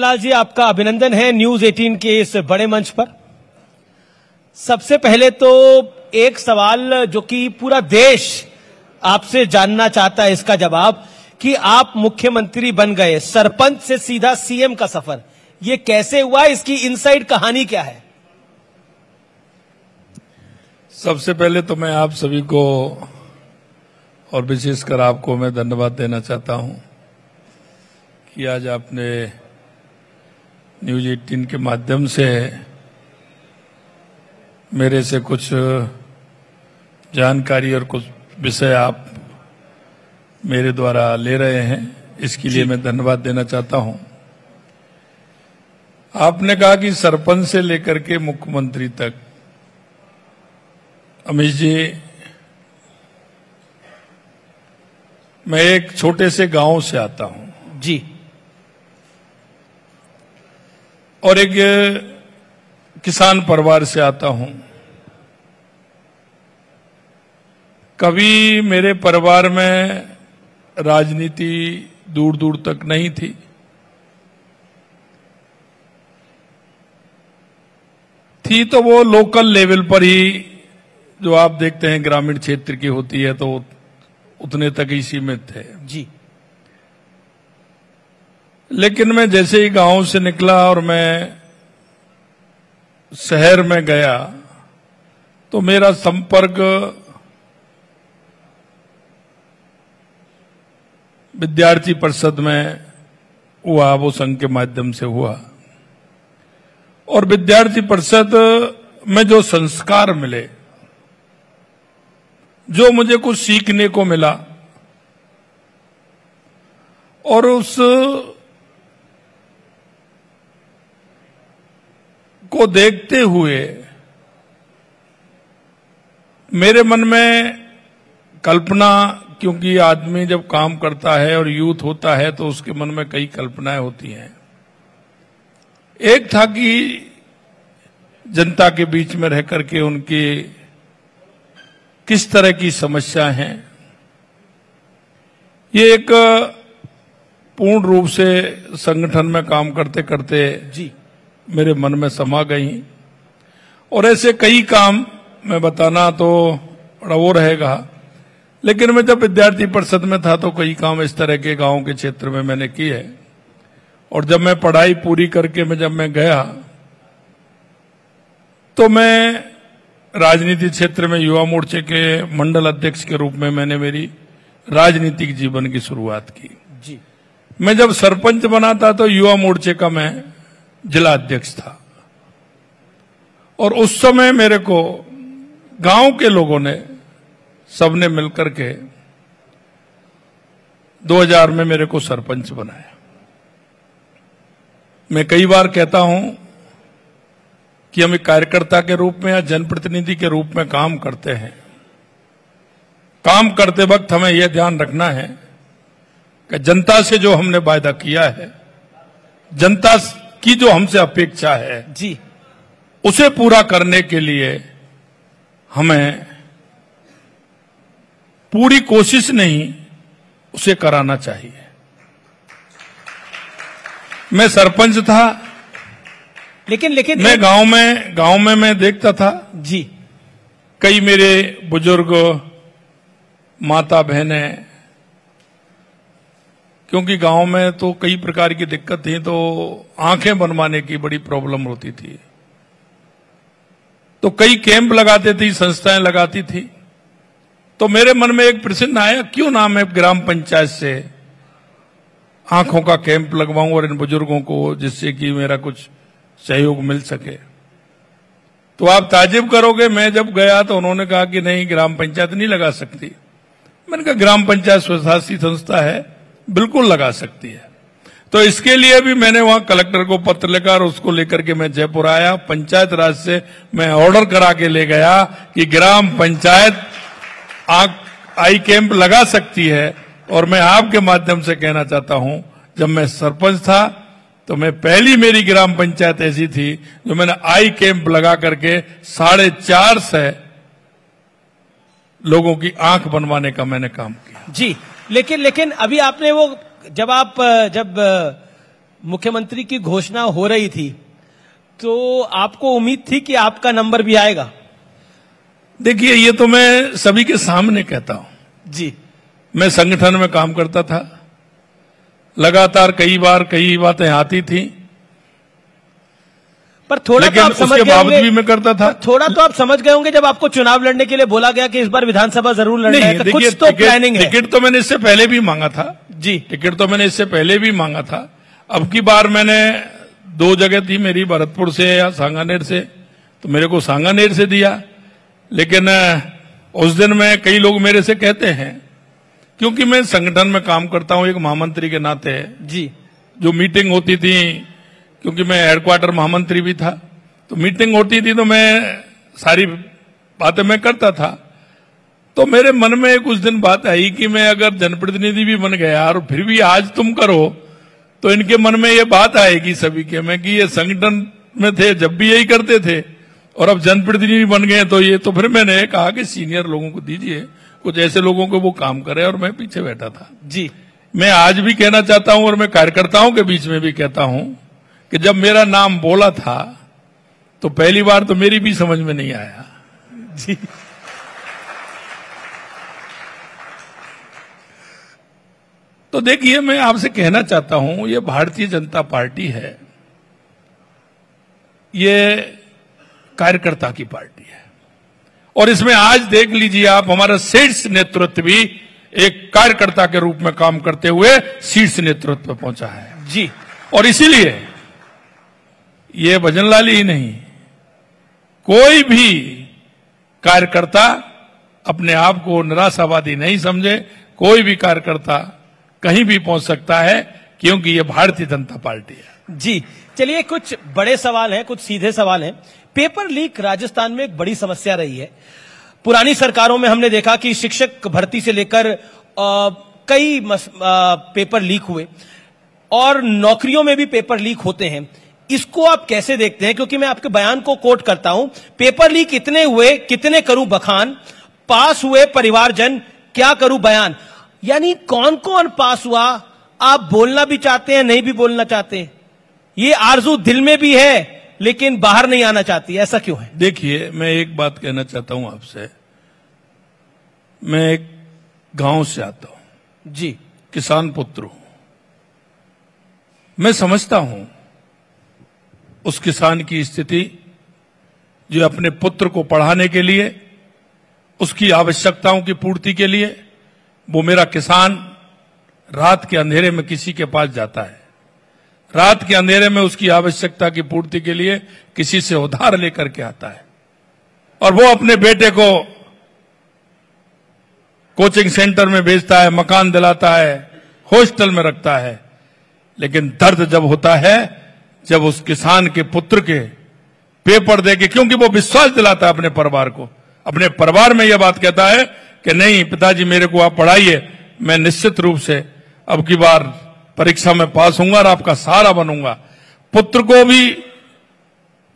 लाल जी, आपका अभिनंदन है न्यूज 18 के इस बड़े मंच पर। सबसे पहले तो एक सवाल जो कि पूरा देश आपसे जानना चाहता है, इसका जवाब कि आप मुख्यमंत्री बन गए, सरपंच से सीधा सीएम का सफर, ये कैसे हुआ? इसकी इनसाइड कहानी क्या है? सबसे पहले तो मैं आप सभी को और विशेषकर आपको मैं धन्यवाद देना चाहता हूं कि आज आपने न्यूज 18 के माध्यम से मेरे से कुछ जानकारी और कुछ विषय आप मेरे द्वारा ले रहे हैं, इसके लिए मैं धन्यवाद देना चाहता हूं। आपने कहा कि सरपंच से लेकर के मुख्यमंत्री तक, अमीश जी, मैं एक छोटे से गांव से आता हूं जी, और एक किसान परिवार से आता हूं। कभी मेरे परिवार में राजनीति दूर दूर तक नहीं थी। थी तो वो लोकल लेवल पर ही, जो आप देखते हैं ग्रामीण क्षेत्र की होती है, तो उतने तक ही सीमित थे जी। लेकिन मैं जैसे ही गांव से निकला और मैं शहर में गया तो मेरा संपर्क विद्यार्थी परिषद में हुआ, वो संघ के माध्यम से हुआ। और विद्यार्थी परिषद में जो संस्कार मिले, जो मुझे कुछ सीखने को मिला, और उस को देखते हुए मेरे मन में कल्पना, क्योंकि आदमी जब काम करता है और यूथ होता है तो उसके मन में कई कल्पनाएं होती हैं। एक था कि जनता के बीच में रह करके उनकी किस तरह की समस्या हैं, ये एक पूर्ण रूप से संगठन में काम करते करते जी मेरे मन में समा गई। और ऐसे कई काम मैं बताना तो बड़ा वो रहेगा, लेकिन मैं जब विद्यार्थी परिषद में था तो कई काम इस तरह के गांव के क्षेत्र में मैंने किए। और जब मैं पढ़ाई पूरी करके जब मैं गया तो मैं राजनीति क्षेत्र में युवा मोर्चे के मंडल अध्यक्ष के रूप में मैंने मेरी राजनीतिक जीवन की शुरुआत की जी। मैं जब सरपंच बना था तो युवा मोर्चे का मैं जिला अध्यक्ष था। और उस समय मेरे को गांव के लोगों ने सबने मिलकर के 2000 में मेरे को सरपंच बनाया। मैं कई बार कहता हूं कि हम एक कार्यकर्ता के रूप में या जनप्रतिनिधि के रूप में काम करते हैं। काम करते वक्त हमें यह ध्यान रखना है कि जनता से जो हमने वायदा किया है, जनता की जो हमसे अपेक्षा है जी, उसे पूरा करने के लिए हमें पूरी कोशिश नहीं, उसे कराना चाहिए। मैं सरपंच था, लेकिन मैं गांव में मैं देखता था जी, कई मेरे बुजुर्ग माता बहनें, क्योंकि गांव में तो कई प्रकार की दिक्कत थी, तो आंखें बनवाने की बड़ी प्रॉब्लम होती थी। तो कई कैंप लगाते थे, संस्थाएं लगाती थी। तो मेरे मन में एक प्रश्न आया, क्यों ना मैं ग्राम पंचायत से आंखों का कैंप लगवाऊं और इन बुजुर्गों को, जिससे कि मेरा कुछ सहयोग मिल सके। तो आप ताज्जुब करोगे, मैं जब गया तो उन्होंने कहा कि नहीं, ग्राम पंचायत नहीं लगा सकती। मैंने कहा ग्राम पंचायत स्वशासी संस्था है, बिल्कुल लगा सकती है। तो इसके लिए भी मैंने वहां कलेक्टर को पत्र लिखा और उसको लेकर के मैं जयपुर आया। पंचायत राज से मैं ऑर्डर करा के ले गया कि ग्राम पंचायत आई कैंप लगा सकती है। और मैं आपके माध्यम से कहना चाहता हूं, जब मैं सरपंच था तो मैं पहली मेरी ग्राम पंचायत ऐसी थी जो मैंने आई कैंप लगा करके 450 लोगों की आंख बनवाने का मैंने काम किया जी। लेकिन अभी आपने वो जब मुख्यमंत्री की घोषणा हो रही थी तो आपको उम्मीद थी कि आपका नंबर भी आएगा? देखिए, ये तो मैं सभी के सामने कहता हूं जी। मैं संगठन में काम करता था, लगातार कई बार कई बातें आती थी, पर थोड़ा तो आप समझ गए होंगे, भी मैं करता था। थोड़ा तो आप समझ गए होंगे जब आपको चुनाव लड़ने के लिए बोला गया कि इस बार विधानसभा जरूर लड़ना है, तो कुछ तो प्लानिंग है। टिकट तो मैंने इससे पहले भी मांगा था जी, टिकट तो मैंने इससे पहले भी मांगा था। अब की बार मैंने 2 जगह थी मेरी, भरतपुर से या सांगानेर से, तो मेरे को सांगानेर से दिया। लेकिन उस दिन में कई लोग मेरे से कहते हैं, क्योंकि मैं संगठन में काम करता हूं एक महामंत्री के नाते जी, जो मीटिंग होती थी, क्योंकि मैं हेडक्वार्टर महामंत्री भी था, तो मीटिंग होती थी तो मैं सारी बातें मैं करता था। तो मेरे मन में कुछ दिन बात आई कि मैं अगर जनप्रतिनिधि भी बन गया और फिर भी आज तुम करो, तो इनके मन में ये बात आएगी सभी के में कि ये संगठन में थे जब भी यही करते थे और अब जनप्रतिनिधि बन गए, तो ये तो फिर मैंने कहा कि सीनियर लोगों को दीजिए, कुछ ऐसे लोगों को वो काम करे, और मैं पीछे बैठा था। जी, मैं आज भी कहना चाहता हूं और मैं कार्यकर्ताओं के बीच में भी कहता हूं कि जब मेरा नाम बोला था तो पहली बार तो मेरी भी समझ में नहीं आया। जी, तो देखिए, मैं आपसे कहना चाहता हूं, ये भारतीय जनता पार्टी है, ये कार्यकर्ता की पार्टी है, और इसमें आज देख लीजिए आप, हमारा शीर्ष नेतृत्व भी एक कार्यकर्ता के रूप में काम करते हुए शीर्ष नेतृत्व पर पहुंचा है। जी, और इसीलिए ये भजनलाल ही नहीं, कोई भी कार्यकर्ता अपने आप को निराशावादी नहीं समझे। कोई भी कार्यकर्ता कहीं भी पहुंच सकता है, क्योंकि ये भारतीय जनता पार्टी है। जी, चलिए, कुछ बड़े सवाल हैं, कुछ सीधे सवाल हैं। पेपर लीक राजस्थान में एक बड़ी समस्या रही है। पुरानी सरकारों में हमने देखा कि शिक्षक भर्ती से लेकर कई पेपर लीक हुए, और नौकरियों में भी पेपर लीक होते हैं। इसको आप कैसे देखते हैं? क्योंकि मैं आपके बयान को कोट करता हूं, पेपर लीक इतने हुए कितने करूं बखान, पास हुए परिवारजन क्या करूं बयान। यानी कौन कौन पास हुआ, आप बोलना भी चाहते हैं, नहीं भी बोलना चाहते, ये आरजू दिल में भी है लेकिन बाहर नहीं आना चाहती, ऐसा क्यों है? देखिए, मैं एक बात कहना चाहता हूं आपसे। मैं एक गांव से आता हूं जी, किसान पुत्र हूं। मैं समझता हूं उस किसान की स्थिति जो अपने पुत्र को पढ़ाने के लिए, उसकी आवश्यकताओं की पूर्ति के लिए, वो मेरा किसान रात के अंधेरे में किसी के पास जाता है, रात के अंधेरे में उसकी आवश्यकता की पूर्ति के लिए किसी से उधार लेकर के आता है, और वो अपने बेटे को कोचिंग सेंटर में भेजता है, मकान दिलाता है, हॉस्टल में रखता है। लेकिन दर्द जब होता है जब उस किसान के पुत्र के पेपर देके, क्योंकि वो विश्वास दिलाता है अपने परिवार को, अपने परिवार में यह बात कहता है कि नहीं पिताजी मेरे को आप पढ़ाइए, मैं निश्चित रूप से अब की बार परीक्षा में पास होऊंगा और आपका सहारा बनूंगा। पुत्र को भी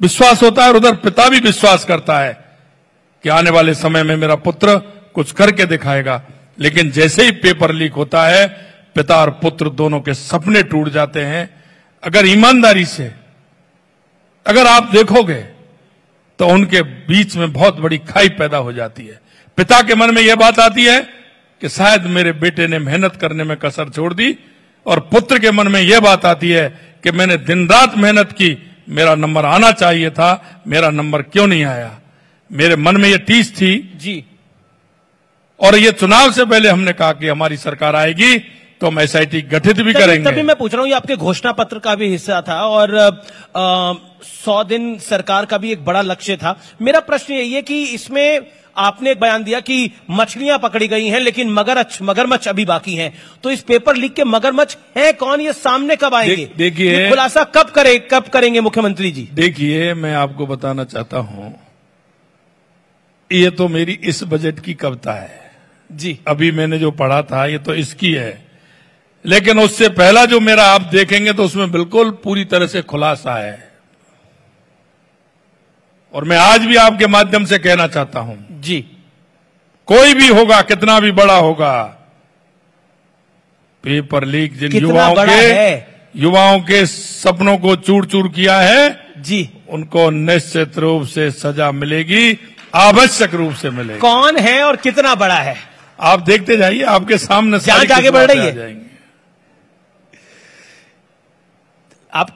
विश्वास होता है और उधर पिता भी विश्वास करता है कि आने वाले समय में मेरा पुत्र कुछ करके दिखाएगा। लेकिन जैसे ही पेपर लीक होता है, पिता और पुत्र दोनों के सपने टूट जाते हैं। अगर ईमानदारी से अगर आप देखोगे तो उनके बीच में बहुत बड़ी खाई पैदा हो जाती है। पिता के मन में यह बात आती है कि शायद मेरे बेटे ने मेहनत करने में कसर छोड़ दी, और पुत्र के मन में यह बात आती है कि मैंने दिन रात मेहनत की, मेरा नंबर आना चाहिए था, मेरा नंबर क्यों नहीं आया। मेरे मन में यह टीस थी जी, और ये चुनाव से पहले हमने कहा कि हमारी सरकार आएगी तो हम एसआईटी गठित भी करेंगे। तभी मैं पूछ रहा हूं, ये आपके घोषणा पत्र का भी हिस्सा था और 100 दिन सरकार का भी एक बड़ा लक्ष्य था। मेरा प्रश्न यही है कि इसमें आपने एक बयान दिया कि मछलियां पकड़ी गई हैं लेकिन मगरमच्छ अभी बाकी हैं। तो इस पेपर लीक के मगरमच्छ हैं कौन, ये सामने कब आएंगे? देखिए, खुलासा कब करेंगे मुख्यमंत्री जी? देखिए, मैं आपको बताना चाहता हूं, ये तो मेरी इस बजट की कविता है जी। अभी मैंने जो पढ़ा था ये तो इसकी है, लेकिन उससे पहला जो मेरा आप देखेंगे तो उसमें बिल्कुल पूरी तरह से खुलासा है। और मैं आज भी आपके माध्यम से कहना चाहता हूं जी, कोई भी होगा, कितना भी बड़ा होगा, पेपर लीक जिन युवाओं के सपनों को चूर चूर किया है जी, उनको निश्चित रूप से सजा मिलेगी, आवश्यक रूप से मिलेगी। कौन है और कितना बड़ा है आप देखते जाइए, आपके सामने जांच आगे बढ़ रही है।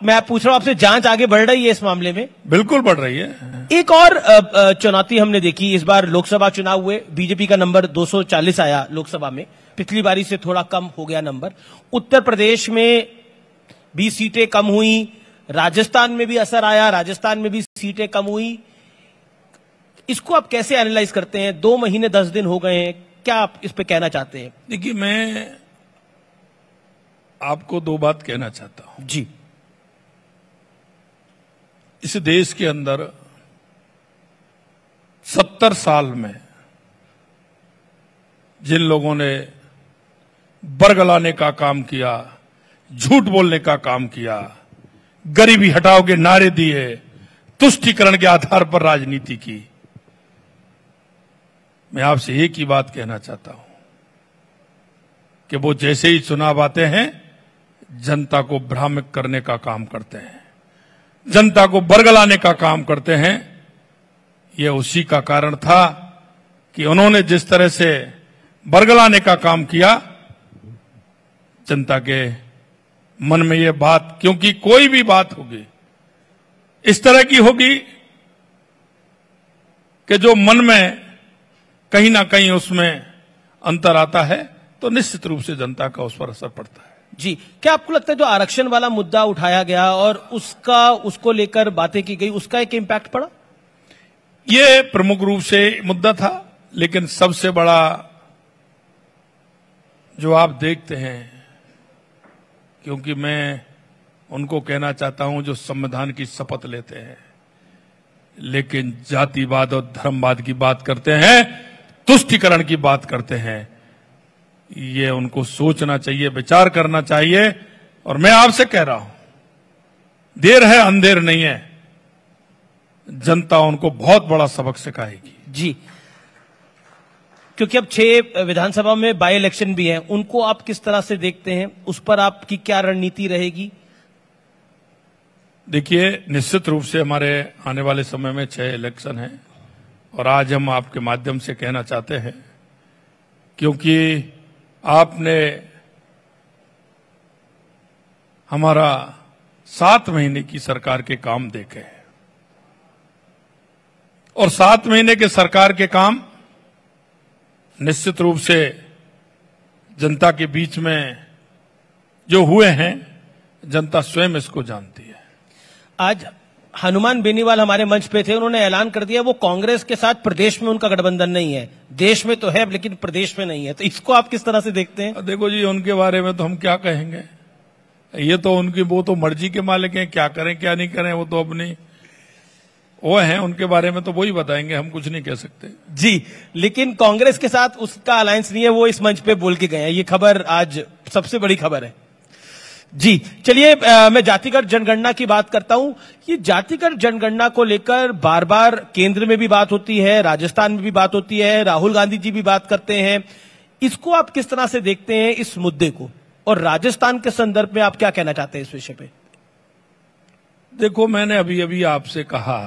मैं पूछ रहा हूं आपसे, जांच आगे बढ़ रही है इस मामले में? बिल्कुल बढ़ रही है। एक और चुनौती हमने देखी, इस बार लोकसभा चुनाव हुए, बीजेपी का नंबर 240 आया लोकसभा में, पिछली बारी से थोड़ा कम हो गया नंबर। उत्तर प्रदेश में भी सीटें कम हुई, राजस्थान में भी असर आया, राजस्थान में भी सीटें कम हुई। इसको आप कैसे एनालाइज करते हैं? 2 महीने 10 दिन हो गए हैं, क्या आप इस पे कहना चाहते हैं? देखिए, मैं आपको 2 बात कहना चाहता हूं जी। इस देश के अंदर 70 साल में जिन लोगों ने बरगलाने का काम किया, झूठ बोलने का काम किया, गरीबी हटाओ के नारे दिए, तुष्टीकरण के आधार पर राजनीति की, मैं आपसे एक ही बात कहना चाहता हूं कि वो जैसे ही चुनाव आते हैं जनता को भ्रामक करने का काम करते हैं, जनता को बरगलाने का काम करते हैं। यह उसी का कारण था कि उन्होंने जिस तरह से बरगलाने का काम किया, जनता के मन में यह बात, क्योंकि कोई भी बात होगी इस तरह की होगी कि जो मन में कहीं ना कहीं उसमें अंतर आता है, तो निश्चित रूप से जनता का उस पर असर पड़ता है। जी, क्या आपको लगता है जो आरक्षण वाला मुद्दा उठाया गया और उसको लेकर बातें की गई, उसका एक इम्पैक्ट पड़ा? ये प्रमुख रूप से मुद्दा था, लेकिन सबसे बड़ा जो आप देखते हैं, क्योंकि मैं उनको कहना चाहता हूं जो संविधान की शपथ लेते हैं लेकिन जातिवाद और धर्मवाद की बात करते हैं, तुष्टीकरण की बात करते हैं, ये उनको सोचना चाहिए, विचार करना चाहिए। और मैं आपसे कह रहा हूं, देर है अंधेर नहीं है, जनता उनको बहुत बड़ा सबक सिखाएगी। जी, क्योंकि अब 6 विधानसभा में बाई इलेक्शन भी हैं, उनको आप किस तरह से देखते हैं? उस पर आपकी क्या रणनीति रहेगी? देखिए, निश्चित रूप से हमारे आने वाले समय में 6 इलेक्शन हैं और आज हम आपके माध्यम से कहना चाहते हैं, क्योंकि आपने हमारा 7 महीने की सरकार के काम देखे हैं और 7 महीने के सरकार के काम निश्चित रूप से जनता के बीच में जो हुए हैं, जनता स्वयं इसको जानती है। आज हनुमान बेनीवाल हमारे मंच पे थे, उन्होंने ऐलान कर दिया वो कांग्रेस के साथ प्रदेश में उनका गठबंधन नहीं है, देश में तो है लेकिन प्रदेश में नहीं है, तो इसको आप किस तरह से देखते हैं? देखो जी, उनके बारे में तो हम क्या कहेंगे, ये तो उनकी वो तो मर्जी के मालिक हैं, क्या करें क्या नहीं करें वो तो अपनी वो हैं, उनके बारे में तो वही बताएंगे, हम कुछ नहीं कह सकते। जी, लेकिन कांग्रेस के साथ उसका अलायंस नहीं है, वो इस मंच पे बोल के गए हैं, ये खबर आज सबसे बड़ी खबर है। जी, चलिए मैं जातिगत जनगणना की बात करता हूं। ये जातिगत जनगणना को लेकर बार बार केंद्र में भी बात होती है, राजस्थान में भी बात होती है, राहुल गांधी जी भी बात करते हैं। इसको आप किस तरह से देखते हैं इस मुद्दे को, और राजस्थान के संदर्भ में आप क्या कहना चाहते हैं इस विषय पे? देखो, मैंने अभी अभी आपसे कहा,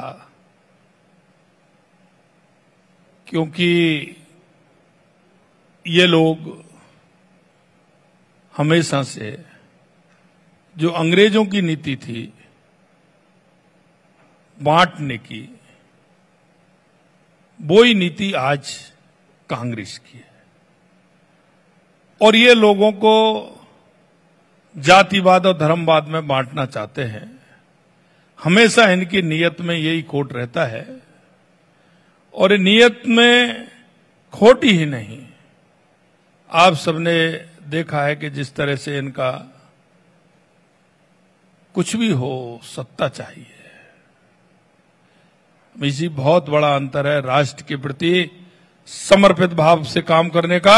क्योंकि ये लोग हमेशा से जो अंग्रेजों की नीति थी बांटने की, वो ही नीति आज कांग्रेस की है और ये लोगों को जातिवाद और धर्मवाद में बांटना चाहते हैं। हमेशा इनकी नीयत में यही खोट रहता है और नीयत में खोट ही नहीं, आप सबने देखा है कि जिस तरह से इनका कुछ भी हो सत्ता चाहिए। इसी बहुत बड़ा अंतर है राष्ट्र के प्रति समर्पित भाव से काम करने का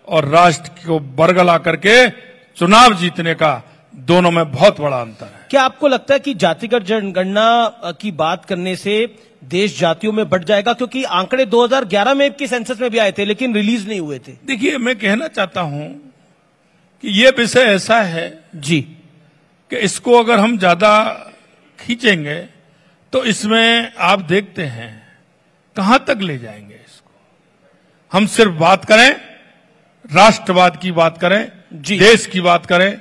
और राष्ट्र को बरगला करके चुनाव जीतने का, दोनों में बहुत बड़ा अंतर है। क्या आपको लगता है कि जातिगत जनगणना की बात करने से देश जातियों में बढ़ जाएगा? क्योंकि आंकड़े 2011 में की सेंसस में भी आए थे लेकिन रिलीज नहीं हुए थे। देखिए, मैं कहना चाहता हूं कि यह विषय ऐसा है जी कि इसको अगर हम ज्यादा खींचेंगे तो इसमें आप देखते हैं कहां तक ले जाएंगे इसको। हम सिर्फ बात करें, राष्ट्रवाद की बात करें, देश की बात करें।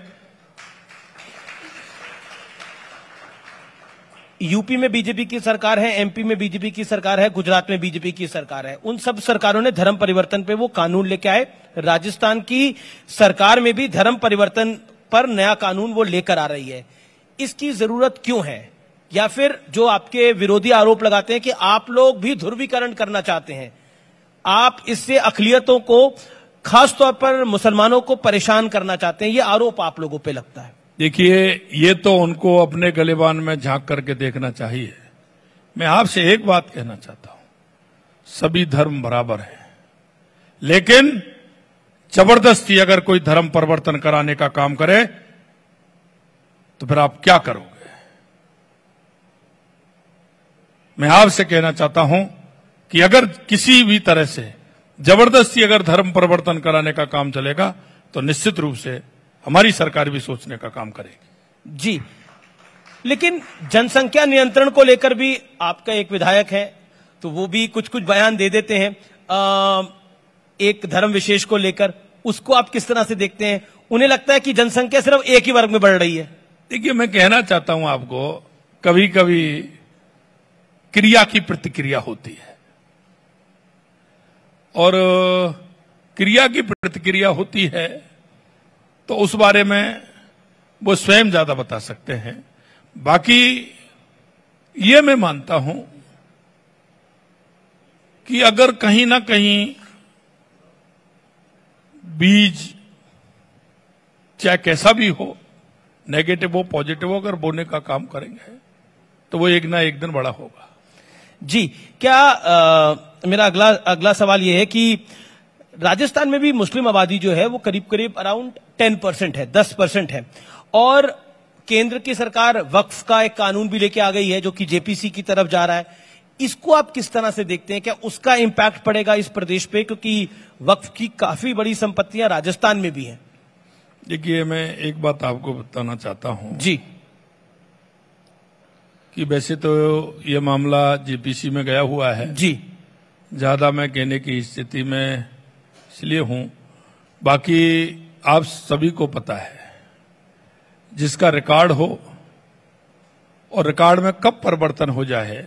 यूपी में बीजेपी की सरकार है, एमपी में बीजेपी की सरकार है, गुजरात में बीजेपी की सरकार है। उन सब सरकारों ने धर्म परिवर्तन पे वो कानून लेके आए। राजस्थान की सरकार में भी धर्म परिवर्तन पर नया कानून वो लेकर आ रही है। इसकी जरूरत क्यों है? या फिर जो आपके विरोधी आरोप लगाते हैं कि आप लोग भी ध्रुवीकरण करना चाहते हैं, आप इससे अक़लियतों को, खासतौर पर मुसलमानों को परेशान करना चाहते हैं, ये आरोप आप लोगों पे लगता है। देखिए, ये तो उनको अपने गलेबान में झांक करके देखना चाहिए। मैं आपसे एक बात कहना चाहता हूं, सभी धर्म बराबर हैं, लेकिन जबरदस्ती अगर कोई धर्म परिवर्तन कराने का काम करे तो फिर आप क्या करोगे? मैं आपसे कहना चाहता हूं कि अगर किसी भी तरह से जबरदस्ती अगर धर्म परिवर्तन कराने का काम चलेगा तो निश्चित रूप से हमारी सरकार भी सोचने का काम करेगी। जी, लेकिन जनसंख्या नियंत्रण को लेकर भी आपका एक विधायक है, तो वो भी कुछ कुछ बयान दे देते हैं एक धर्म विशेष को लेकर। उसको आप किस तरह से देखते हैं? उन्हें लगता है कि जनसंख्या सिर्फ एक ही वर्ग में बढ़ रही है। देखिए, मैं कहना चाहता हूं आपको, कभी कभी क्रिया की प्रतिक्रिया होती है और क्रिया की प्रतिक्रिया होती है तो उस बारे में वो स्वयं ज्यादा बता सकते हैं। बाकी ये मैं मानता हूं कि अगर कहीं ना कहीं बीज चाहे कैसा भी हो, नेगेटिव हो पॉजिटिव हो, अगर बोने का काम करेंगे तो वो एक ना एक दिन बड़ा होगा। जी, क्या मेरा अगला सवाल यह है कि राजस्थान में भी मुस्लिम आबादी जो है वो करीब करीब अराउंड 10% है, 10% है, और केंद्र की सरकार वक्फ का एक कानून भी लेके आ गई है जो कि जेपीसी की तरफ जा रहा है। इसको आप किस तरह से देखते हैं? क्या उसका इंपैक्ट पड़ेगा इस प्रदेश पे? क्योंकि वक्फ की काफी बड़ी संपत्तियां राजस्थान में भी हैं। देखिए, मैं एक बात आपको बताना चाहता हूं जी, कि वैसे तो ये मामला जेपीसी में गया हुआ है जी, ज्यादा मैं कहने की स्थिति में इसलिए हूं। बाकी आप सभी को पता है, जिसका रिकॉर्ड हो और रिकॉर्ड में कब परिवर्तन हो जाए,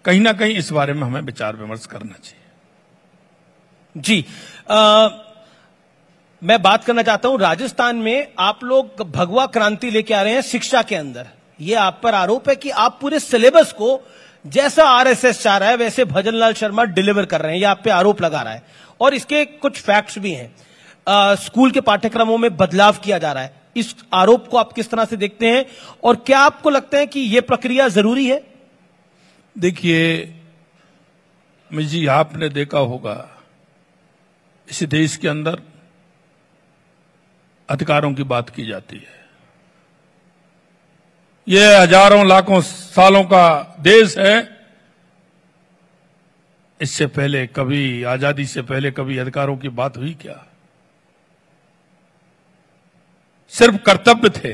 कहीं ना कहीं इस बारे में हमें विचार विमर्श करना चाहिए। जी, मैं बात करना चाहता हूं, राजस्थान में आप लोग भगवा क्रांति लेके आ रहे हैं शिक्षा के अंदर। ये आप पर आरोप है कि आप पूरे सिलेबस को जैसा आरएसएस चाह रहा है वैसे भजनलाल शर्मा डिलीवर कर रहे हैं। ये आप पे आरोप लगा रहा है और इसके कुछ फैक्ट्स भी हैं। स्कूल के पाठ्यक्रमों में बदलाव किया जा रहा है। इस आरोप को आप किस तरह से देखते हैं और क्या आपको लगता है कि यह प्रक्रिया जरूरी है? देखिए मिश जी, आपने देखा होगा इस देश के अंदर अधिकारों की बात की जाती है। यह हजारों लाखों सालों का देश है। इससे पहले कभी, आजादी से पहले कभी अधिकारों की बात हुई क्या? सिर्फ कर्तव्य थे।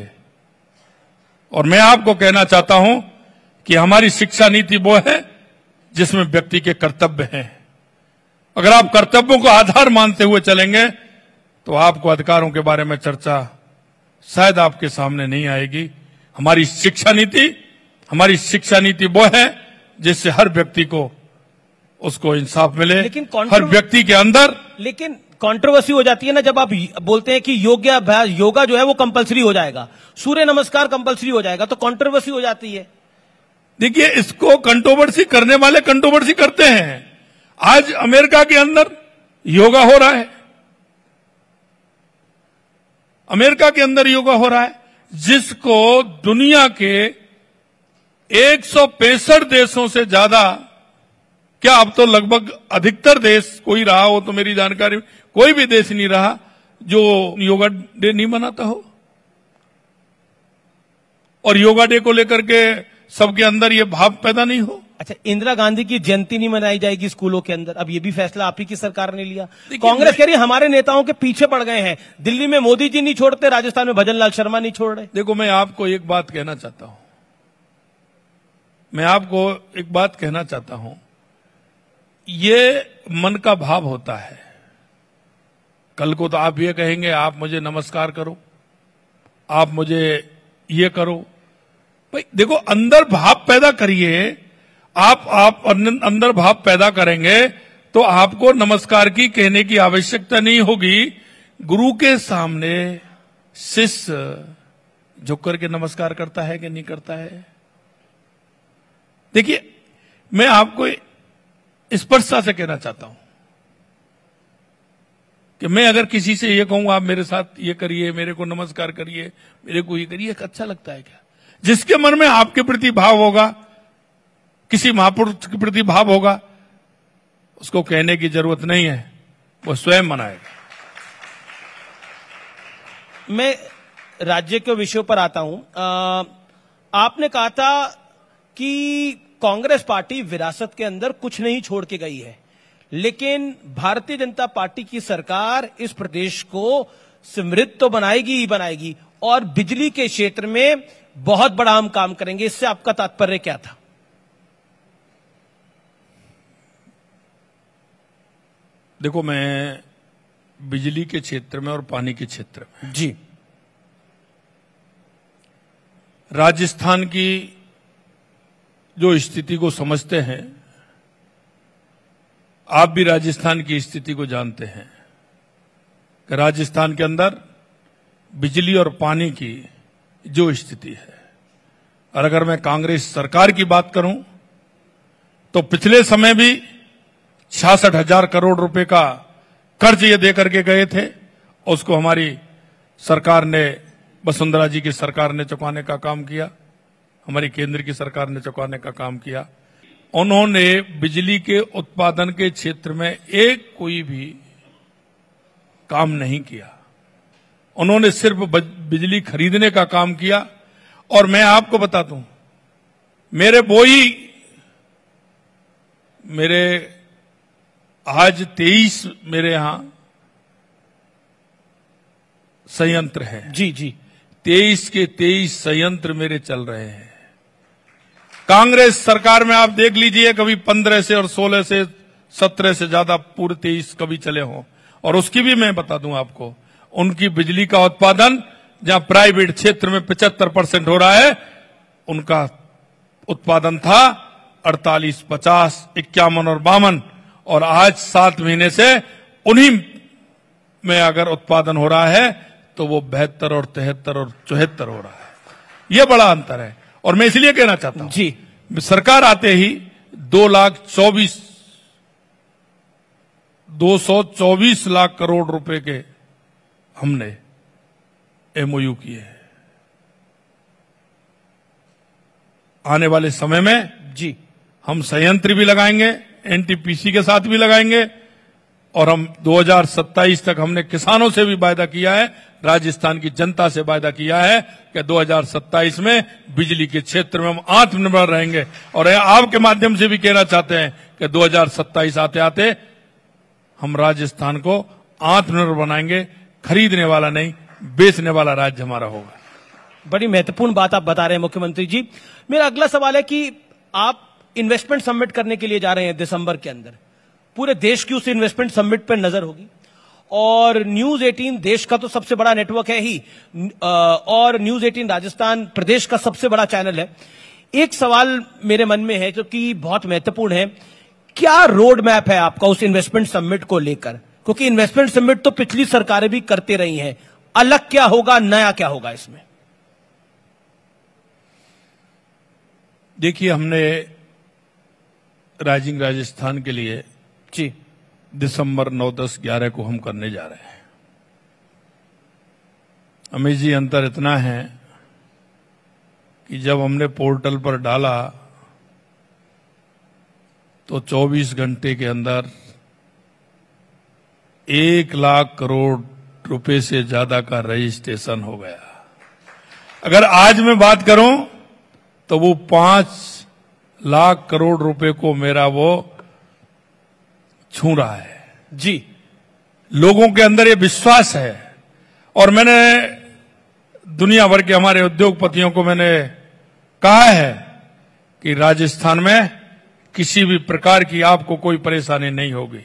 और मैं आपको कहना चाहता हूं कि हमारी शिक्षा नीति वो है जिसमें व्यक्ति के कर्तव्य हैं। अगर आप कर्तव्यों को आधार मानते हुए चलेंगे तो आपको अधिकारों के बारे में चर्चा शायद आपके सामने नहीं आएगी। हमारी शिक्षा नीति वो है जिससे हर व्यक्ति को उसको इंसाफ मिले, हर व्यक्ति के अंदर। लेकिन कंट्रोवर्सी हो जाती है ना जब आप बोलते हैं कि योगा जो है वो कंपलसरी हो जाएगा, सूर्य नमस्कार कंपलसरी हो जाएगा, तो कंट्रोवर्सी हो जाती है। देखिए, इसको कंट्रोवर्सी करने वाले कंट्रोवर्सी करते हैं। आज अमेरिका के अंदर योगा हो रहा है, अमेरिका के अंदर योगा हो रहा है, जिसको दुनिया के 165 देशों से ज्यादा, क्या अब तो लगभग अधिकतर देश, कोई रहा हो तो मेरी जानकारी में कोई भी देश नहीं रहा जो योगा डे नहीं मनाता हो। और योगा डे को लेकर के सबके अंदर ये भाव पैदा नहीं हो। अच्छा, इंदिरा गांधी की जयंती नहीं मनाई जाएगी स्कूलों के अंदर, अब ये भी फैसला आप ही की सरकार ने लिया। कांग्रेस कह रही है हमारे नेताओं के पीछे पड़ गए हैं, दिल्ली में मोदी जी नहीं छोड़ते, राजस्थान में भजन लाल शर्मा नहीं छोड़ रहे। देखो, मैं आपको एक बात कहना चाहता हूं, ये मन का भाव होता है। कल को तो आप ये कहेंगे आप मुझे नमस्कार करो, आप मुझे ये करो। भाई देखो, अंदर भाव पैदा करिए। आप अंदर भाव पैदा करेंगे तो आपको नमस्कार की कहने की आवश्यकता नहीं होगी। गुरु के सामने शिष्य झुक करके नमस्कार करता है कि नहीं करता है? देखिए, मैं आपको स्पष्टता से कहना चाहता हूं कि मैं अगर किसी से ये कहूं आप मेरे साथ ये करिए, मेरे को नमस्कार करिए, मेरे को ये करिए, अच्छा लगता है क्या? जिसके मन में आपके प्रति भाव होगा, किसी महापुरुष के प्रति भाव होगा, उसको कहने की जरूरत नहीं है, वो स्वयं मनाएगा। मैं राज्य के विषयों पर आता हूं। आपने कहा था कि कांग्रेस पार्टी विरासत के अंदर कुछ नहीं छोड़ के गई है, लेकिन भारतीय जनता पार्टी की सरकार इस प्रदेश को समृद्ध तो बनाएगी ही बनाएगी, और बिजली के क्षेत्र में बहुत बड़ा हम काम करेंगे। इससे आपका तात्पर्य क्या था? देखो, मैं बिजली के क्षेत्र में और पानी के क्षेत्र में जी राजस्थान की जो स्थिति को समझते हैं, आप भी राजस्थान की स्थिति को जानते हैं कि राजस्थान के अंदर बिजली और पानी की जो स्थिति है, और अगर मैं कांग्रेस सरकार की बात करूं तो पिछले समय भी 66,000 करोड़ रुपए का कर्ज ये दे करके गए थे, उसको हमारी सरकार ने, वसुंधरा जी की सरकार ने चुकाने का काम किया, हमारी केंद्र की सरकार ने चुकाने का काम किया। उन्होंने बिजली के उत्पादन के क्षेत्र में एक कोई भी काम नहीं किया, उन्होंने सिर्फ बिजली खरीदने का काम किया। और मैं आपको बता दूं, आज 23 मेरे यहां संयंत्र है जी जी 23 के 23 संयंत्र मेरे चल रहे हैं। कांग्रेस सरकार में आप देख लीजिए, कभी 15 से और 16 से 17 से ज्यादा पूरे 23 कभी चले हों। और उसकी भी मैं बता दूं आपको, उनकी बिजली का उत्पादन जहां प्राइवेट क्षेत्र में 75% हो रहा है, उनका उत्पादन था 48, 50, 51 और 52, और आज 7 महीने से उन्हीं में अगर उत्पादन हो रहा है तो वो 72 और 73 और 74 हो रहा है। ये बड़ा अंतर है। और मैं इसलिए कहना चाहता हूं जी, सरकार आते ही 224 लाख करोड़ रुपए के हमने एमओयू किए हैं। आने वाले समय में जी हम संयंत्र भी लगाएंगे, एनटीपीसी के साथ भी लगाएंगे, और हम 2027 तक हमने किसानों से भी वायदा किया है, राजस्थान की जनता से वायदा किया है कि 2027 में बिजली के क्षेत्र में हम आत्मनिर्भर रहेंगे। और आपके माध्यम से भी कहना चाहते हैं कि 2027 आते आते हम राजस्थान को आत्मनिर्भर बनाएंगे, खरीदने वाला नहीं, बेचने वाला राज्य हमारा होगा। बड़ी महत्वपूर्ण बात आप बता रहे हैं मुख्यमंत्री जी। मेरा अगला सवाल है कि आप इन्वेस्टमेंट समिट करने के लिए जा रहे हैं दिसंबर के अंदर, पूरे देश की उस इन्वेस्टमेंट समिट पर नजर होगी, और न्यूज 18 देश का तो सबसे बड़ा नेटवर्क है ही, और न्यूज 18 राजस्थान प्रदेश का सबसे बड़ा चैनल है। एक सवाल मेरे मन में है जो कि बहुत महत्वपूर्ण है, क्या रोड मैप है आपका उस इन्वेस्टमेंट समिट को लेकर? क्योंकि इन्वेस्टमेंट समिट तो पिछली सरकारें भी करते रही हैं, अलग क्या होगा, नया क्या होगा इसमें? देखिए, हमने राइजिंग राजस्थान के लिए जी दिसंबर 9, 10, 11 को हम करने जा रहे हैं। हमें जी अंतर इतना है कि जब हमने पोर्टल पर डाला तो 24 घंटे के अंदर 1 लाख करोड़ रुपए से ज्यादा का रजिस्ट्रेशन हो गया। अगर आज मैं बात करूं तो वो 5 लाख करोड़ रुपए को मेरा वो छू रहा है। जी, लोगों के अंदर ये विश्वास है। और मैंने दुनिया भर के हमारे उद्योगपतियों को मैंने कहा है कि राजस्थान में किसी भी प्रकार की आपको कोई परेशानी नहीं होगी।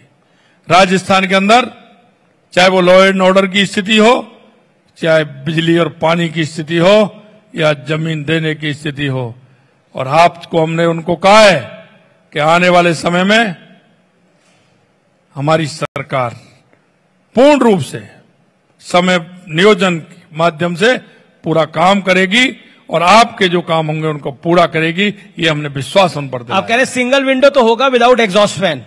राजस्थान के अंदर चाहे वो लॉ एंड ऑर्डर की स्थिति हो, चाहे बिजली और पानी की स्थिति हो, या जमीन देने की स्थिति हो। और आपको हमने उनको कहा है कि आने वाले समय में हमारी सरकार पूर्ण रूप से समय नियोजन के माध्यम से पूरा काम करेगी और आपके जो काम होंगे उनको पूरा करेगी। ये हमने विश्वास उन पर दिया। आप कह रहे सिंगल विंडो तो होगा विदाउट एग्जॉस्ट फैन।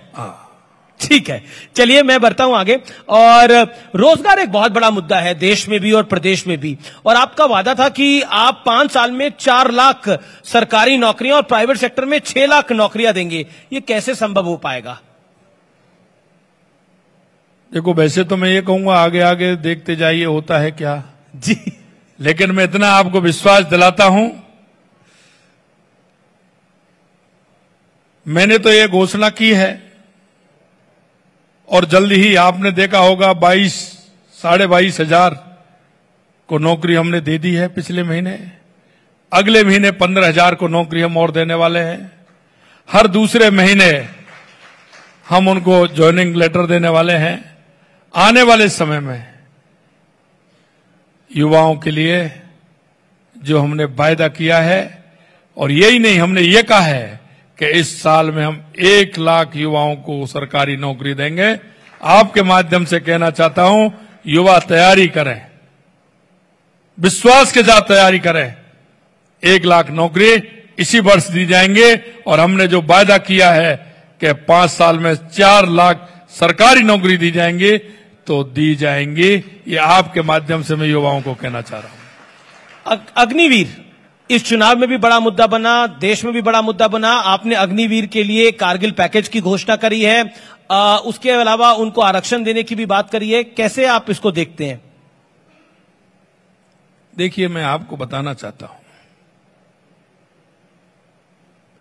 ठीक है, चलिए मैं बढ़ता हूं आगे। और रोजगार एक बहुत बड़ा मुद्दा है देश में भी और प्रदेश में भी। और आपका वादा था कि आप 5 साल में 4 लाख सरकारी नौकरियां और प्राइवेट सेक्टर में 6 लाख नौकरियां देंगे। ये कैसे संभव हो पाएगा? देखो, वैसे तो मैं ये कहूंगा आगे आगे देखते जाइए होता है क्या जी, लेकिन मैं इतना आपको विश्वास दिलाता हूं, मैंने तो ये घोषणा की है और जल्दी ही आपने देखा होगा 22,500 को नौकरी हमने दे दी है पिछले महीने। अगले महीने 15,000 को नौकरी हम और देने वाले हैं। हर दूसरे महीने हम उनको ज्वाइनिंग लेटर देने वाले हैं। आने वाले समय में युवाओं के लिए जो हमने वायदा किया है, और यही नहीं, हमने ये कहा है कि इस साल में हम 1 लाख युवाओं को सरकारी नौकरी देंगे। आपके माध्यम से कहना चाहता हूं, युवा तैयारी करें, विश्वास के साथ तैयारी करें। 1 लाख नौकरी इसी वर्ष दी जाएंगे और हमने जो वायदा किया है कि 5 साल में 4 लाख सरकारी नौकरी दी जाएंगी तो दी जाएंगी। ये आपके माध्यम से मैं युवाओं को कहना चाह रहा हूं। अग्निवीर इस चुनाव में भी बड़ा मुद्दा बना, देश में भी बड़ा मुद्दा बना। आपने अग्निवीर के लिए कारगिल पैकेज की घोषणा करी है, उसके अलावा उनको आरक्षण देने की भी बात करी है। कैसे आप इसको देखते हैं? देखिए, मैं आपको बताना चाहता हूं,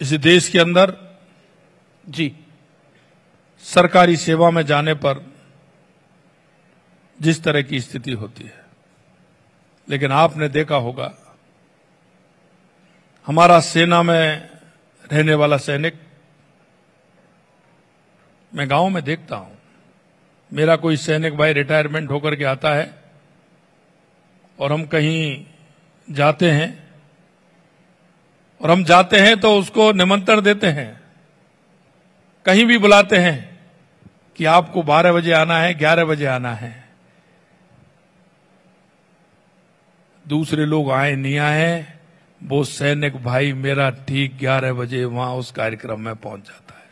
इस देश के अंदर जी सरकारी सेवा में जाने पर जिस तरह की स्थिति होती है, लेकिन आपने देखा होगा हमारा सेना में रहने वाला सैनिक, मैं गांव में देखता हूं, मेरा कोई सैनिक भाई रिटायरमेंट होकर के आता है और हम कहीं जाते हैं, और हम जाते हैं तो उसको निमंत्रण देते हैं, कहीं भी बुलाते हैं कि आपको 12 बजे आना है, 11 बजे आना है। दूसरे लोग आए नहीं आए, वो सैनिक भाई मेरा ठीक 11 बजे वहां उस कार्यक्रम में पहुंच जाता है।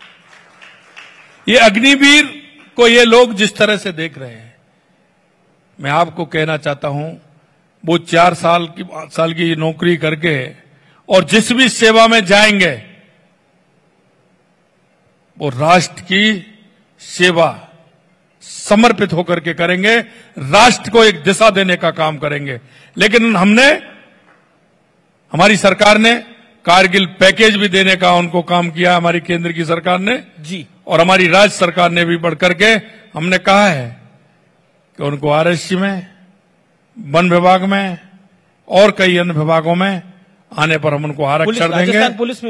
ये अग्निवीर को ये लोग जिस तरह से देख रहे हैं, मैं आपको कहना चाहता हूं, वो 4 साल की नौकरी करके और जिस भी सेवा में जाएंगे वो राष्ट्र की सेवा समर्पित होकर के करेंगे, राष्ट्र को एक दिशा देने का काम करेंगे। लेकिन हमारी सरकार ने कारगिल पैकेज भी देने का उनको काम किया, हमारी केंद्र की सरकार ने जी, और हमारी राज्य सरकार ने भी बढ़कर के हमने कहा है कि उनको आरएससी में, वन विभाग में और कई अन्य विभागों में आने पर हम उनको आरक्षण देंगे। पुलिस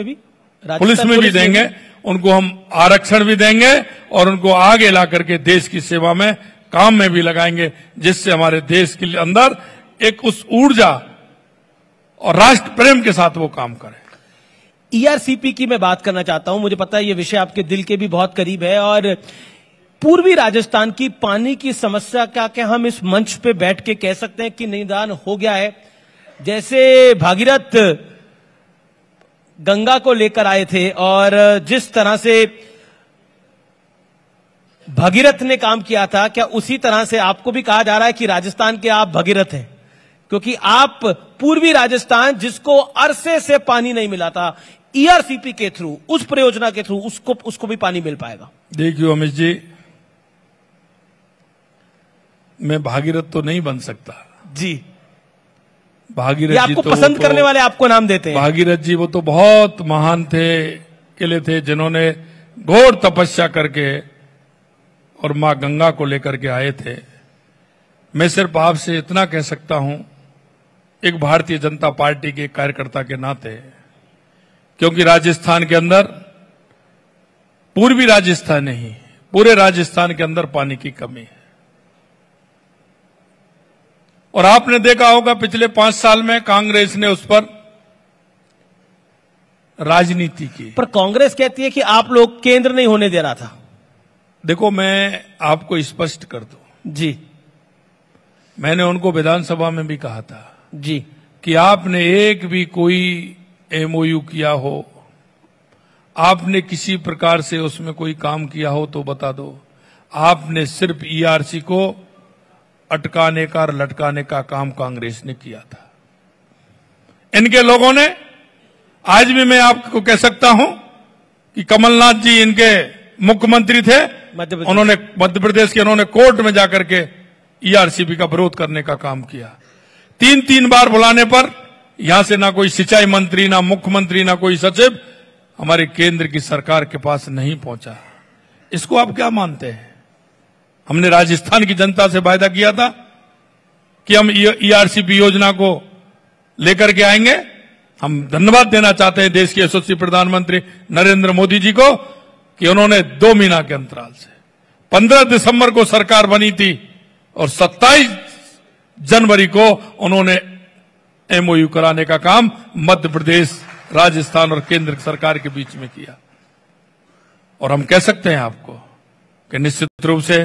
में भी देंगे, उनको हम आरक्षण भी देंगे और उनको आगे ला करके देश की सेवा में काम में भी लगाएंगे, जिससे हमारे देश के अंदर एक उस ऊर्जा और राष्ट्र प्रेम के साथ वो काम करें। ईआरसीपी की मैं बात करना चाहता हूं। मुझे पता है ये विषय आपके दिल के भी बहुत करीब है, और पूर्वी राजस्थान की पानी की समस्या का क्या हम इस मंच पे बैठ के कह सकते हैं कि निदान हो गया है? जैसे भागीरथ गंगा को लेकर आए थे और जिस तरह से भगीरथ ने काम किया था, क्या उसी तरह से आपको भी कहा जा रहा है कि राजस्थान के आप भगीरथ हैं? क्योंकि आप पूर्वी राजस्थान, जिसको अरसे से पानी नहीं मिला था, ईआरसीपी के थ्रू, उस परियोजना के थ्रू उसको भी पानी मिल पाएगा। देखिए अमित जी, मैं भागीरथ तो नहीं बन सकता जी। भागीरथ जी आपको तो पसंद करने वाले आपको नाम देते हैं। भागीरथ जी वो तो बहुत महान थे, लिए थे, जिन्होंने घोर तपस्या करके और मां गंगा को लेकर के आए थे। मैं सिर्फ आपसे इतना कह सकता हूं, एक भारतीय जनता पार्टी के कार्यकर्ता के नाते, क्योंकि राजस्थान के अंदर, पूर्वी राजस्थान नहीं, पूरे राजस्थान के अंदर पानी की कमी है। और आपने देखा होगा पिछले 5 साल में कांग्रेस ने उस पर राजनीति की। पर कांग्रेस कहती है कि आप लोग केंद्र नहीं होने दे रहा था। देखो, मैं आपको स्पष्ट कर दूं जी, मैंने उनको विधानसभा में भी कहा था जी, कि आपने एक भी कोई एमओयू किया हो, आपने किसी प्रकार से उसमें कोई काम किया हो तो बता दो। आपने सिर्फ ईआरसी को अटकाने का और लटकाने का काम कांग्रेस ने किया था। इनके लोगों ने, आज भी मैं आपको कह सकता हूं कि कमलनाथ जी इनके मुख्यमंत्री थे, उन्होंने मध्य प्रदेश के, उन्होंने कोर्ट में जाकर के ईआरसीबी का विरोध करने का काम किया। 3 बार बुलाने पर यहां से ना कोई सिंचाई मंत्री, ना मुख्यमंत्री, ना कोई सचिव हमारे केंद्र की सरकार के पास नहीं पहुंचा। इसको आप क्या मानते हैं? हमने राजस्थान की जनता से वायदा किया था कि हम ईआरसीबी योजना को लेकर के आएंगे। हम धन्यवाद देना चाहते हैं देश के यशस्वी प्रधानमंत्री नरेंद्र मोदी जी को कि उन्होंने 2 महीना के अंतराल से 15 दिसंबर को सरकार बनी थी और 27 जनवरी को उन्होंने एमओयू कराने का काम मध्य प्रदेश, राजस्थान और केंद्र सरकार के बीच में किया। और हम कह सकते हैं आपको कि निश्चित रूप से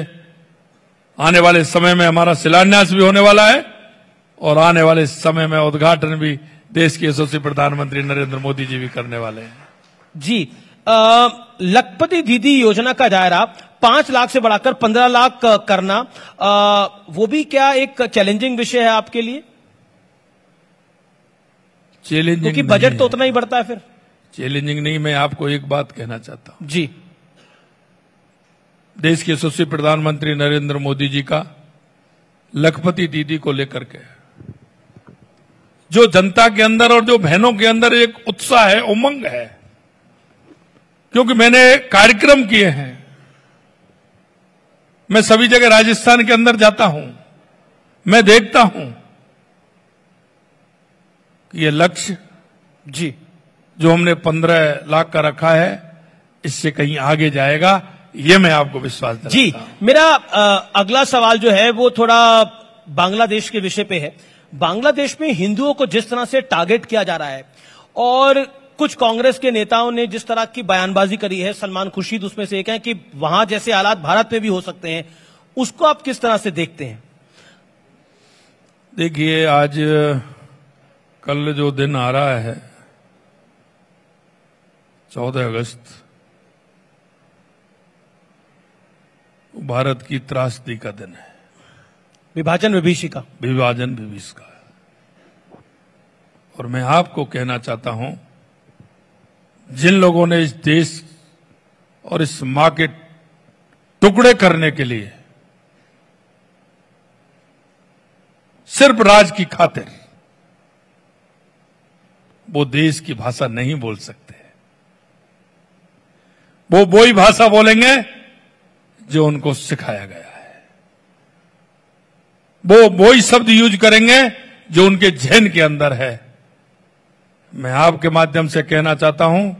आने वाले समय में हमारा शिलान्यास भी होने वाला है और आने वाले समय में उद्घाटन भी देश के यशस्वी प्रधानमंत्री नरेंद्र मोदी जी भी करने वाले हैं। जी, लखपति दीदी योजना का दायरा 5 लाख से बढ़ाकर 15 लाख करना, वो भी क्या एक चैलेंजिंग विषय है आपके लिए? चैलेंजिंग, क्योंकि बजट तो उतना ही बढ़ता है। फिर चैलेंजिंग नहीं, मैं आपको एक बात कहना चाहता हूं जी। देश के यशस्वी प्रधानमंत्री नरेंद्र मोदी जी का लखपति दीदी को लेकर के जो जनता के अंदर और जो बहनों के अंदर एक उत्साह है, उमंग है, क्योंकि मैंने कार्यक्रम किए हैं। मैं सभी जगह राजस्थान के अंदर जाता हूं, मैं देखता हूं कि ये लक्ष्य जी जो हमने 15 लाख का रखा है, इससे कहीं आगे जाएगा, ये मैं आपको विश्वास दिलाता हूं। जी, मेरा अगला सवाल जो है वो थोड़ा बांग्लादेश के विषय पे है। बांग्लादेश में हिंदुओं को जिस तरह से टारगेट किया जा रहा है और कुछ कांग्रेस के नेताओं ने जिस तरह की बयानबाजी करी है, सलमान खुर्शीद उसमें से एक है, कि वहां जैसे हालात भारत में भी हो सकते हैं, उसको आप किस तरह से देखते हैं? देखिए, आज कल जो दिन आ रहा है 14 अगस्त, भारत की त्रासदी का दिन है, विभाजन विभीषिका, विभाजन विभीषिका। और मैं आपको कहना चाहता हूं, जिन लोगों ने इस देश और इस मां के टुकड़े करने के लिए सिर्फ राज की खातिर वो देश की भाषा नहीं बोल सकते, वो वही भाषा बोलेंगे जो उनको सिखाया गया है, वो वही शब्द यूज करेंगे जो उनके ज़हन के अंदर है। मैं आपके माध्यम से कहना चाहता हूं,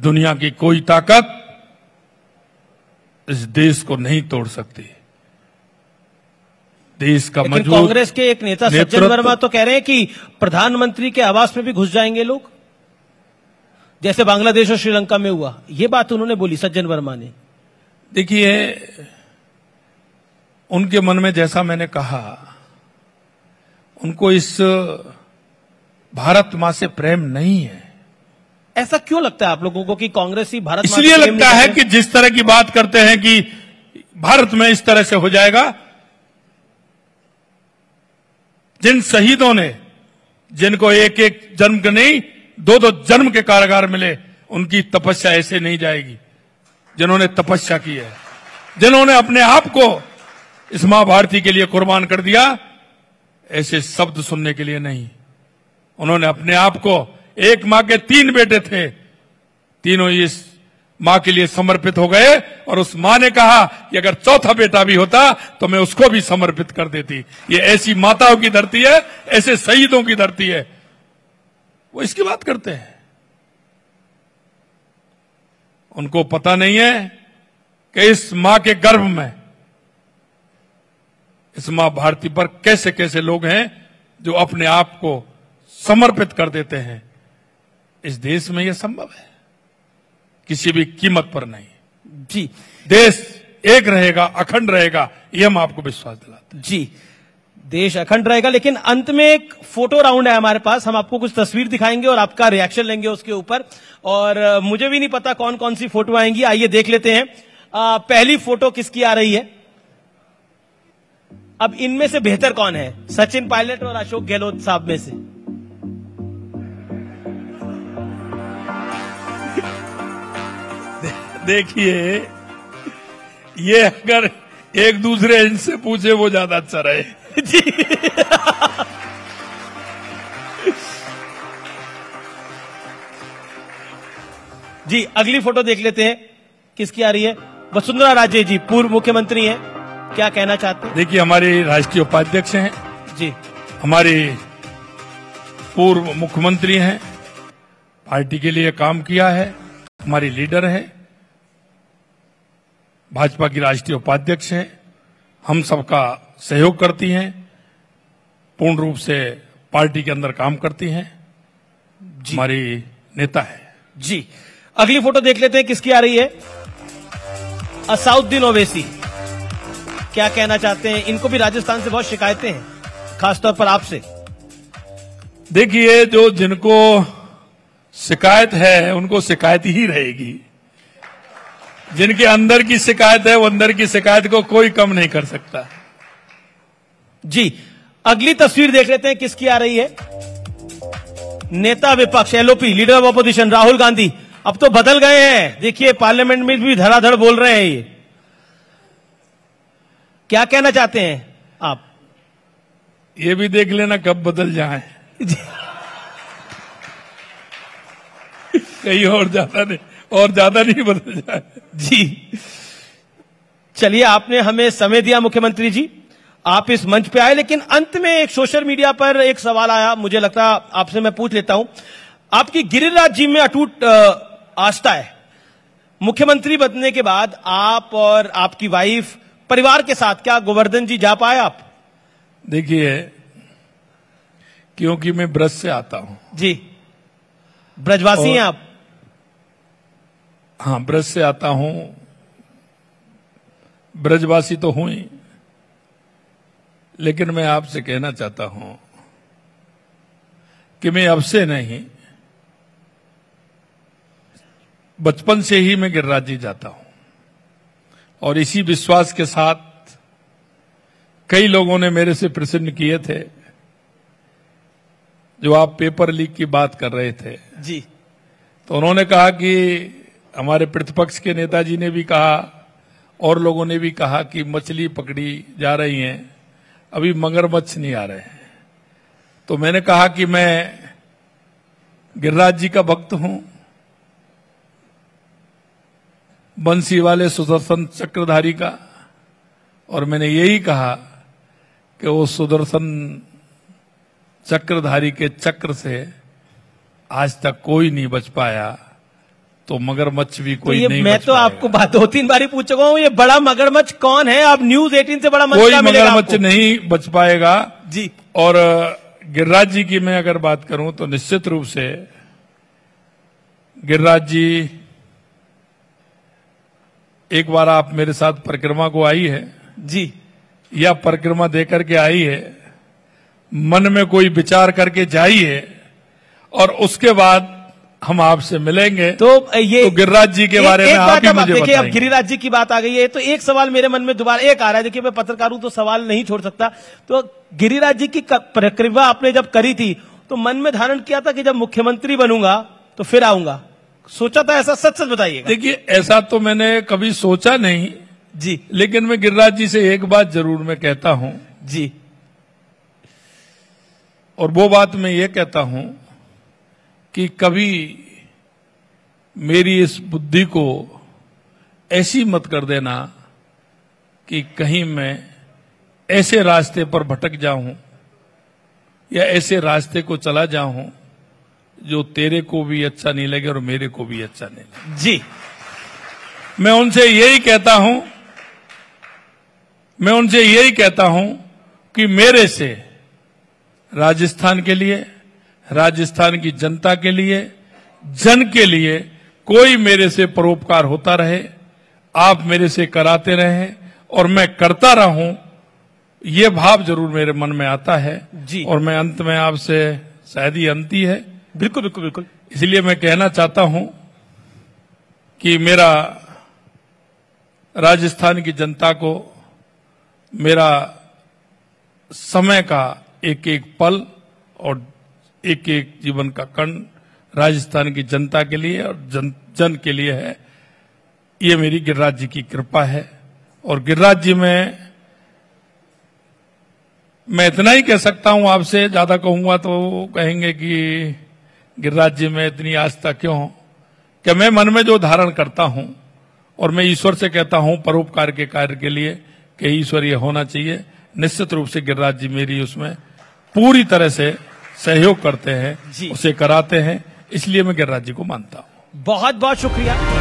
दुनिया की कोई ताकत इस देश को नहीं तोड़ सकती। देश का मजबूत, कांग्रेस के एक नेता सज्जन वर्मा तो कह रहे हैं कि प्रधानमंत्री के आवास में भी घुस जाएंगे लोग, जैसे बांग्लादेश और श्रीलंका में हुआ। ये बात उन्होंने बोली, सज्जन वर्मा ने। देखिए, उनके मन में, जैसा मैंने कहा, उनको इस भारत मां से प्रेम नहीं है। ऐसा क्यों लगता है आप लोगों को कि कांग्रेस ही भारत मां इसलिए लगता है कि जिस तरह की बात करते हैं कि भारत में इस तरह से हो जाएगा, जिन शहीदों ने, जिनको एक एक जन्म के नहीं 2-2 जन्म के कारागार मिले, उनकी तपस्या ऐसे नहीं जाएगी। जिन्होंने तपस्या की है, जिन्होंने अपने आप को इस मां भारती के लिए कुर्बान कर दिया, ऐसे शब्द सुनने के लिए नहीं। उन्होंने अपने आप को, एक मां के 3 बेटे थे, तीनों इस मां के लिए समर्पित हो गए और उस मां ने कहा कि अगर चौथा बेटा भी होता तो मैं उसको भी समर्पित कर देती। ये ऐसी माताओं की धरती है, ऐसे शहीदों की धरती है। वो इसकी बात करते हैं। उनको पता नहीं है कि इस मां के गर्भ में, इस मां भारती पर कैसे कैसे लोग हैं जो अपने आप को समर्पित कर देते हैं। इस देश में यह संभव है, किसी भी कीमत पर नहीं। जी, देश एक रहेगा, अखंड रहेगा, यह हम आपको विश्वास दिलाते हैं। जी, देश अखंड रहेगा। लेकिन अंत में एक फोटो राउंड है हमारे पास, हम आपको कुछ तस्वीर दिखाएंगे और आपका रिएक्शन लेंगे उसके ऊपर। और मुझे भी नहीं पता कौन कौन सी फोटो आएंगी, आइए देख लेते हैं। पहली फोटो किसकी आ रही है? अब इनमें से बेहतर कौन है, सचिन पायलट और अशोक गहलोत साहब में से? देखिए, ये अगर एक दूसरे इनसे पूछे वो ज्यादा अच्छा रहे। जी जी, अगली फोटो देख लेते हैं, किसकी आ रही है? वसुंधरा राजे जी, पूर्व मुख्यमंत्री हैं, क्या कहना चाहते हैं? देखिए, हमारे राष्ट्रीय उपाध्यक्ष हैं जी, हमारे पूर्व मुख्यमंत्री हैं, पार्टी के लिए काम किया है, हमारी लीडर है, भाजपा की राष्ट्रीय उपाध्यक्ष हैं, हम सबका सहयोग करती हैं, पूर्ण रूप से पार्टी के अंदर काम करती हैं, हमारी नेता है। जी, अगली फोटो देख लेते हैं, किसकी आ रही है? असाउद्दीन ओवैसी, क्या कहना चाहते हैं? इनको भी राजस्थान से बहुत शिकायतें हैं, खासतौर पर आपसे। देखिए, जो जिनको शिकायत है उनको शिकायत ही रहेगी। जिनके अंदर की शिकायत है वो अंदर की शिकायत को कोई कम नहीं कर सकता। जी, अगली तस्वीर देख लेते हैं, किसकी आ रही है? नेता विपक्ष, LOP, leader of opposition Rahul Gandhi. अब तो बदल गए हैं, देखिए पार्लियामेंट में भी धड़ाधड़ बोल रहे हैं। ये क्या कहना चाहते हैं आप? ये भी देख लेना कब बदल जाए। कहीं और ज्यादा नहीं बदल जाए। जी, चलिए, आपने हमें समय दिया मुख्यमंत्री जी, आप इस मंच पे आए। लेकिन अंत में एक सोशल मीडिया पर एक सवाल आया, मुझे लगता आपसे मैं पूछ लेता हूं। आपकी गिरिराज जी में अटूट आस्था है। मुख्यमंत्री बनने के बाद आप और आपकी वाइफ परिवार के साथ क्या गोवर्धन जी जा पाए आप? देखिए, क्योंकि मैं ब्रज से आता हूं। जी, ब्रजवासी हैं आप? हाँ, ब्रज से आता हूं, ब्रजवासी तो हूं ही, लेकिन मैं आपसे कहना चाहता हूं कि मैं अब से नहीं, बचपन से ही मैं गिरिराज जी जाता हूं। और इसी विश्वास के साथ कई लोगों ने मेरे से प्रश्न किए थे, जो आप पेपर लीक की बात कर रहे थे। जी, तो उन्होंने कहा कि हमारे प्रतिपक्ष के नेताजी ने भी कहा और लोगों ने भी कहा कि मछली पकड़ी जा रही हैं, अभी मगरमच्छ नहीं आ रहे हैं। तो मैंने कहा कि मैं गिरिराज जी का भक्त हूं, बंसी वाले सुदर्शन चक्रधारी का, और मैंने यही कहा कि वो सुदर्शन चक्रधारी के चक्र से आज तक कोई नहीं बच पाया, तो मगरमच्छ भी कोई तो नहीं मैं बच तो पाएगा। आपको बात 2-3 बारी पूछ चुका हूं, ये बड़ा मगरमच्छ कौन है? आप न्यूज 18 से बड़ा कोई मगरमच्छ नहीं बच पाएगा। जी, और गिरिराज जी की मैं अगर बात करूं तो निश्चित रूप से गिरिराज जी, एक बार आप मेरे साथ परिक्रमा को आई है जी, या परिक्रमा देकर के आई है, मन में कोई विचार करके जाई है, और उसके बाद हम आपसे मिलेंगे। तो ये तो गिरिराज जी के बारे में आप ही मुझे देखिए, अब बताएंगे। गिरिराज जी की बात आ गई है तो एक सवाल मेरे मन में दोबारा एक आ रहा है। देखिए, मैं पत्रकार हूं तो सवाल नहीं छोड़ सकता। तो गिरिराज जी की परिक्रमा आपने जब करी थी तो मन में धारण किया था कि जब मुख्यमंत्री बनूंगा तो फिर आऊंगा, सोचा था ऐसा? सच सच बताइएगा। देखिए, ऐसा तो मैंने कभी सोचा नहीं जी, लेकिन मैं गिरिराज जी से एक बात जरूर मैं कहता हूं जी, और वो बात मैं ये कहता हूं कि कभी मेरी इस बुद्धि को ऐसी मत कर देना कि कहीं मैं ऐसे रास्ते पर भटक जाऊं या ऐसे रास्ते को चला जाऊं जो तेरे को भी अच्छा नहीं लगे और मेरे को भी अच्छा नहीं लगे। जी, मैं उनसे यही कहता हूं कि मेरे से राजस्थान के लिए, राजस्थान की जनता के लिए, जन के लिए कोई मेरे से परोपकार होता रहे, आप मेरे से कराते रहे और मैं करता रहूं, ये भाव जरूर मेरे मन में आता है। जी। और मैं अंत में आपसे, शायद ही अंत ही है, बिल्कुल बिल्कुल बिल्कुल, इसलिए मैं कहना चाहता हूं कि मेरा राजस्थान की जनता को मेरा समय का एक एक पल और एक एक जीवन का कण राजस्थान की जनता के लिए और जन के लिए है। ये मेरी गिरिराज जी की कृपा है। और गिरिराज जी में मैं इतना ही कह सकता हूं, आपसे ज्यादा कहूंगा तो कहेंगे कि गिरिराज जी में इतनी आस्था क्यों, कि मैं मन में जो धारण करता हूं और मैं ईश्वर से कहता हूं परोपकार के कार्य के लिए कि ईश्वर ये होना चाहिए, निश्चित रूप से गिरिराज जी मेरी उसमें पूरी तरह से सहयोग करते हैं, उसे कराते हैं, इसलिए मैं गिरिराज जी को मानता हूं। बहुत बहुत शुक्रिया।